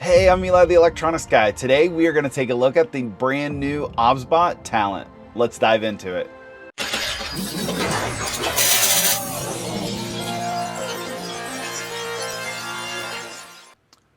Hey, I'm Eli the Electronics Guy. Today we are going to take a look at the brand new OBSBOT Talent. Let's dive into it.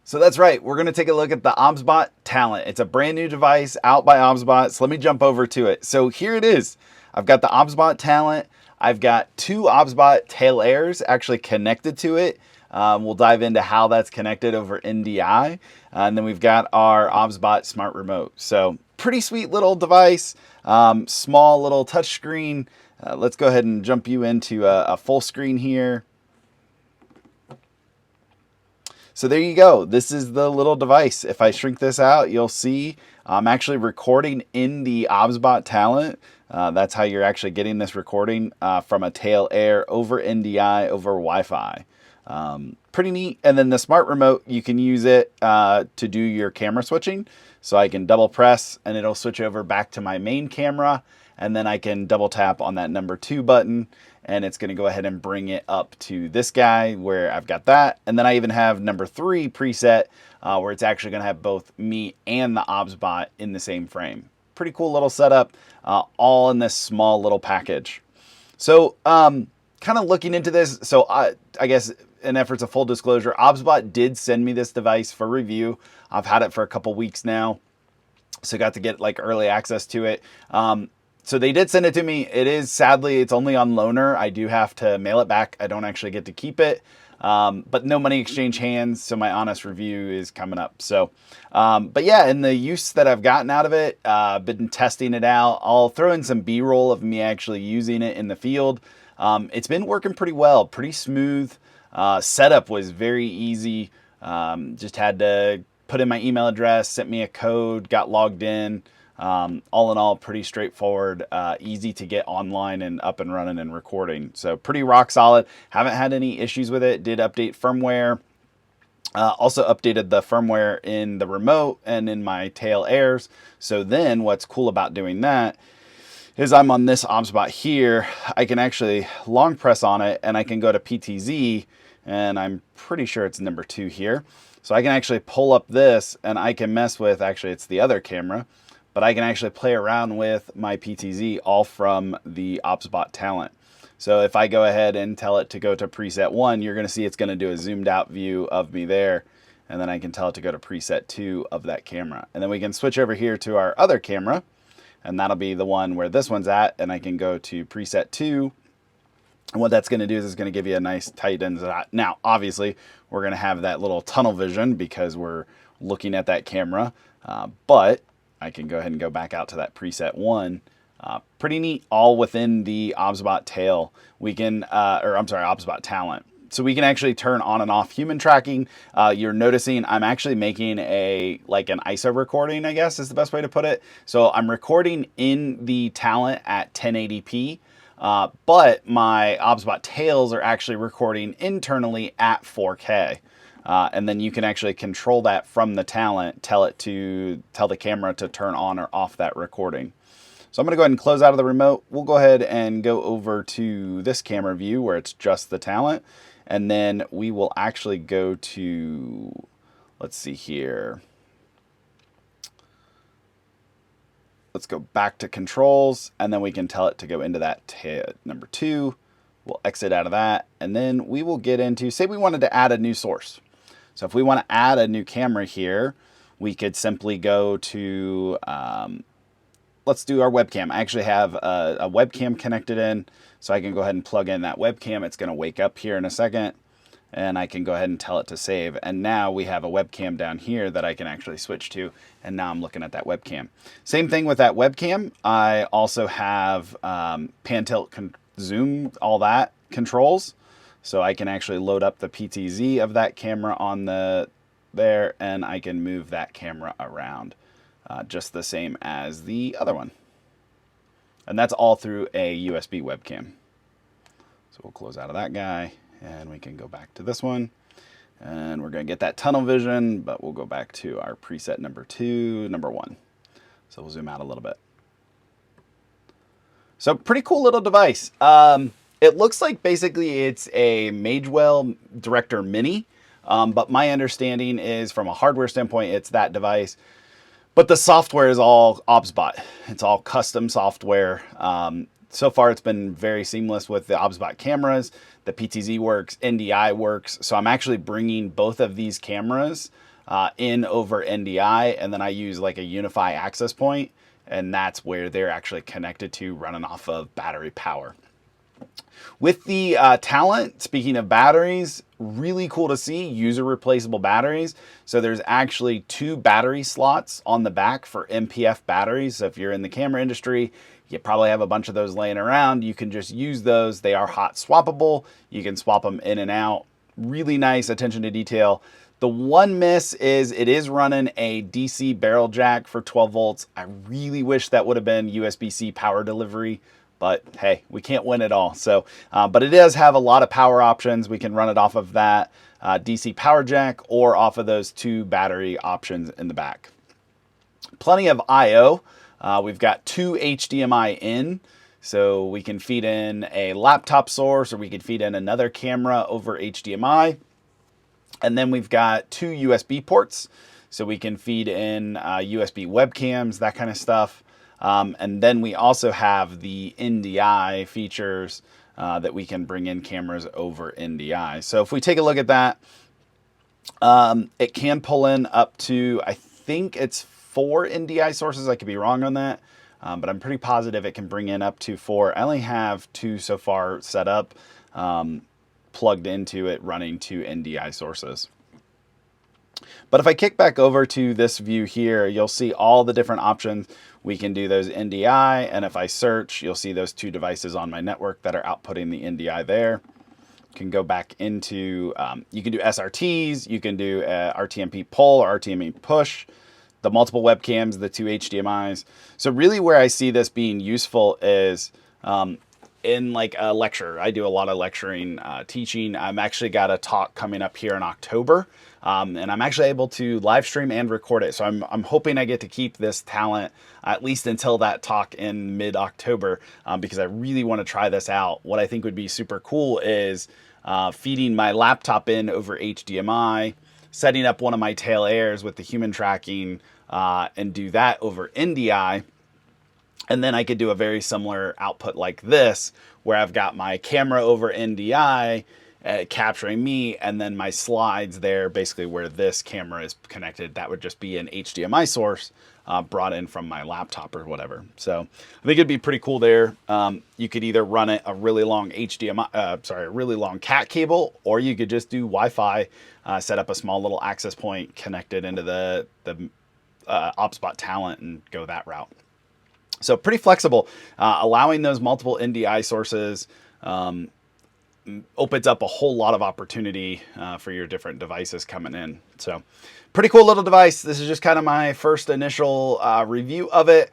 So that's right, we're going to take a look at the OBSBOT Talent. It's a brand new device out by OBSBOT, so let me jump over to it. So here it is. I've got the OBSBOT Talent. I've got two OBSBOT tail airs actually connected to it. We'll dive into how that's connected over NDI. And then we've got our OBSBOT Smart Remote. So pretty sweet little device, small little touchscreen. Let's go ahead and jump you into a full screen here. So there you go. This is the little device. If I shrink this out, you'll see I'm actually recording in the OBSBOT Talent. That's how you're actually getting this recording from a tail air over NDI over Wi-Fi. Pretty neat. And then the smart remote, you can use it to do your camera switching. So I can double press and it'll switch over back to my main camera. And then I can double tap on that number 2 button and it's going to go ahead and bring it up to this guy where I've got that. And then I even have number 3 preset where it's actually going to have both me and the OBSBOT in the same frame. Pretty cool little setup, all in this small little package. So kind of looking into this, so I guess in efforts of full disclosure, OBSBOT did send me this device for review. I've had it for a couple weeks now, so got to get like early access to it. So they did send it to me. It is, sadly, it's only on loaner. I do have to mail it back. I don't actually get to keep it, but no money exchange hands, so my honest review is coming up. So, but yeah, in the use that I've gotten out of it, been testing it out. I'll throw in some B-roll of me actually using it in the field. It's been working pretty well, pretty smooth. Setup was very easy. Just had to put in my email address, sent me a code, got logged in. All in all, pretty straightforward, easy to get online and up and running and recording. So pretty rock solid. Haven't had any issues with it. Did update firmware. Also updated the firmware in the remote and in my tail airs. So then what's cool about doing that is I'm on this OBSBOT here. I can actually long press on it and I can go to PTZ and I'm pretty sure it's number 2 here. So I can actually pull up this and I can mess with, actually it's the other camera, but I can actually play around with my PTZ all from the OBSBOT Talent. So if I go ahead and tell it to go to preset 1, you're going to see it's going to do a zoomed out view of me there. And then I can tell it to go to preset 2 of that camera. And then we can switch over here to our other camera. And that'll be the one where this one's at. And I can go to preset 2. And what that's going to do is it's going to give you a nice tight end shot. Now, obviously, we're going to have that little tunnel vision because we're looking at that camera. But I can go ahead and go back out to that preset 1. Pretty neat, all within the OBSBOT tail. We can, OBSBOT Talent. So we can actually turn on and off human tracking. You're noticing I'm actually making an ISO recording, I guess is the best way to put it. So I'm recording in the Talent at 1080p, but my OBSBOT tails are actually recording internally at 4K. And then you can actually control that from the Talent, tell the camera to turn on or off that recording. So I'm going to go ahead and close out of the remote. We'll go ahead and go over to this camera view where it's just the Talent. And then we will actually go to, let's see here. Let's go back to controls and then we can tell it to go into that number 2. We'll exit out of that. And then we will get into, say we wanted to add a new source. So if we want to add a new camera here, we could simply go to, let's do our webcam. I actually have a webcam connected in, so I can go ahead and plug in that webcam. It's going to wake up here in a second, and I can go ahead and tell it to save. And now we have a webcam down here that I can actually switch to, and now I'm looking at that webcam. Same thing with that webcam. I also have pan, tilt, zoom, all that controls. So I can actually load up the PTZ of that camera on there, and I can move that camera around just the same as the other one. And that's all through a USB webcam. So we'll close out of that guy, and we can go back to this one. And we're going to get that tunnel vision, but we'll go back to our preset number 2, number 1. So we'll zoom out a little bit. So pretty cool little device. It looks like basically it's a Magewell Director Mini, But my understanding is from a hardware standpoint, it's that device. But the software is all OBSBOT. It's all custom software. So far, it's been very seamless with the OBSBOT cameras. The PTZ works, NDI works. So I'm actually bringing both of these cameras in over NDI, and then I use like a Unify access point, and that's where they're actually connected to, running off of battery power. With the Talent, speaking of batteries, really cool to see user replaceable batteries. So there's actually 2 battery slots on the back for MPF batteries. So if you're in the camera industry, you probably have a bunch of those laying around. You can just use those. They are hot swappable. You can swap them in and out. Really nice attention to detail. The one miss is it is running a DC barrel jack for 12 volts. I really wish that would have been USB-C power delivery, but hey, we can't win it all. So, but it does have a lot of power options. We can run it off of that DC power jack or off of those 2 battery options in the back. Plenty of I/O. We've got 2 HDMI in, so we can feed in a laptop source or we could feed in another camera over HDMI. And then we've got 2 USB ports, so we can feed in USB webcams, that kind of stuff. And then we also have the NDI features that we can bring in cameras over NDI. So if we take a look at that, it can pull in up to, I think it's 4 NDI sources. I could be wrong on that, but I'm pretty positive it can bring in up to 4. I only have 2 so far set up, plugged into it, running 2 NDI sources. But if I kick back over to this view here, you'll see all the different options. We can do those NDI, and if I search, you'll see those 2 devices on my network that are outputting the NDI there. You can go back into, you can do SRTs, you can do RTMP pull or RTMP push, the multiple webcams, the 2 HDMIs. So really where I see this being useful is in like a lecture. I do a lot of lecturing, teaching. I'm actually got a talk coming up here in October, and I'm actually able to live stream and record it. So I'm hoping I get to keep this talent at least until that talk in mid-October, because I really want to try this out. What I think would be super cool is feeding my laptop in over HDMI, setting up one of my tail airs with the human tracking, and do that over NDI. And then I could do a very similar output like this, where I've got my camera over NDI capturing me, and then my slides there, basically where this camera is connected. That would just be an HDMI source brought in from my laptop or whatever. So I think it'd be pretty cool there. You could either run it a really long a really long cat cable, or you could just do Wi-Fi, set up a small little access point, connect it into the OBSBOT Talent, and go that route. So pretty flexible, allowing those multiple NDI sources opens up a whole lot of opportunity for your different devices coming in. So pretty cool little device. This is just kind of my first initial review of it.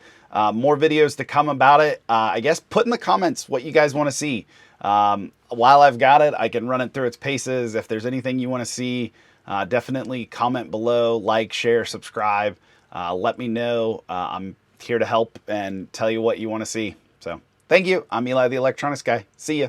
More videos to come about it. I guess put in the comments what you guys want to see. While I've got it, I can run it through its paces. If there's anything you want to see, definitely comment below, like, share, subscribe. Let me know. I'm here to help and tell you what you want to see. So thank you. I'm Eli, the electronics guy. See ya.